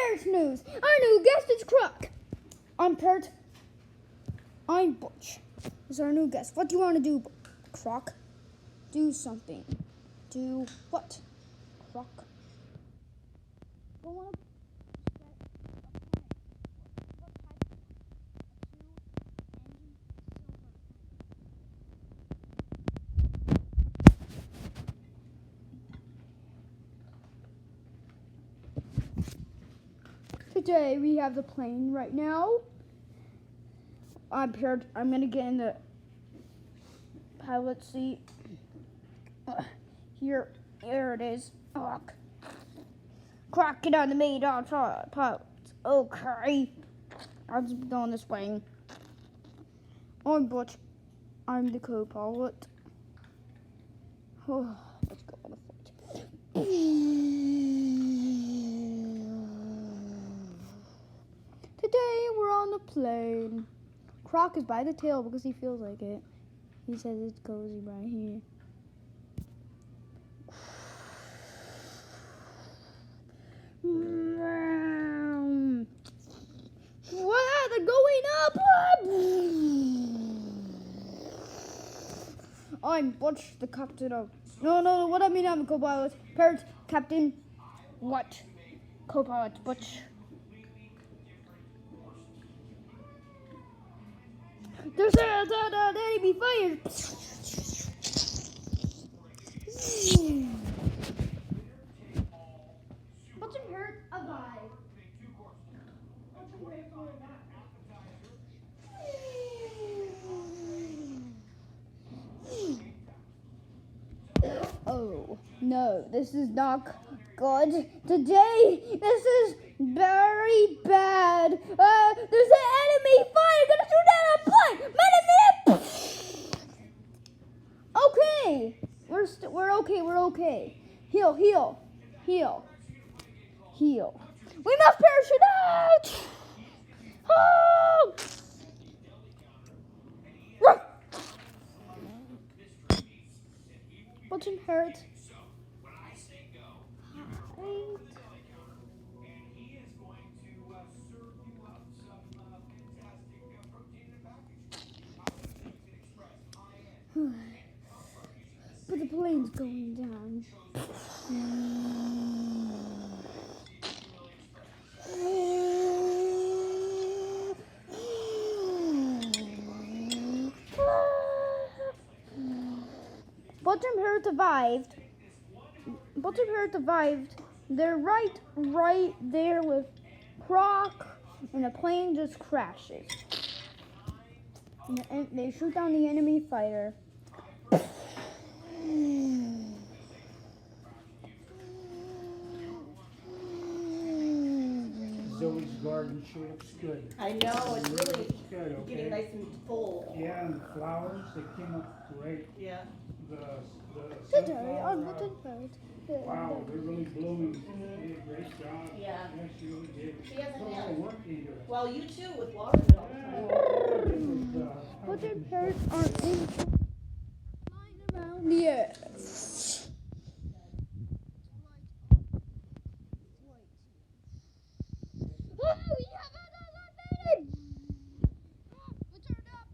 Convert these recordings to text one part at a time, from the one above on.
Parrot's news. Our new guest is Croc. I'm Parrot. I'm Butch. This is our new guest. What do you want to do, Croc? Do something. Do what, Croc? Go on a Today we have the plane right now. I'm Parrot. I'm gonna get in the pilot seat. Here it is. Oh, Croc, get on the main pilot. Okay. I'll just go on this plane. I'm Butch. I'm the co-pilot. Oh, let's go on the flight. Today we're on the plane. Croc is by the tail because he feels like it. He says it's cozy right here. Wow, they're going up! I'm Butch, the captain of... No, what I mean, I'm a co-pilot. Parrot, captain. What? Co-pilot, Butch. There's an enemy fire! Butch and Parrot alive. Oh, no, this is not good. Today, this is very bad. There's an enemy fire. Gonna shoot down a plane. Okay, we're okay. Heal. We must parachute out. Oh! Butch and Parrot. But the plane's going down. Butch and Parrot survived. They're right there with Croc, and the plane just crashes. And they shoot down the enemy fighter. Zoe's garden sure looks good. I know, it's really good, okay? getting nice and full. Yeah, and the flowers, they came up great. Yeah. The Today on sunflower, Butch and Parrot. wow, they're really blooming. She did a great job. Yeah. Yeah, she really did. She has a Put a lot knack. of work into it. Well, you too, with watermelon. Yeah. Butch and Parrot are in flying around the earth. Oh, we have another meeting! Let's turn up.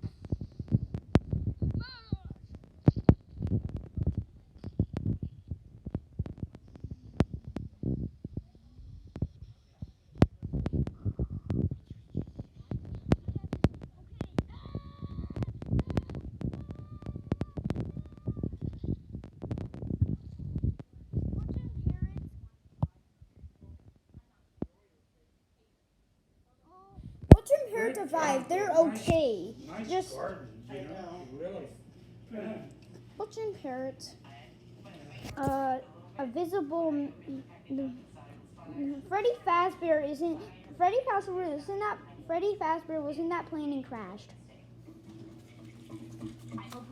Butch and Parrot survived. They're okay. Nice Just gardens, you know, really. Butch and Parrot. A visible. Freddy Fazbear isn't. Freddy Fazbear was in that plane and crashed. I hope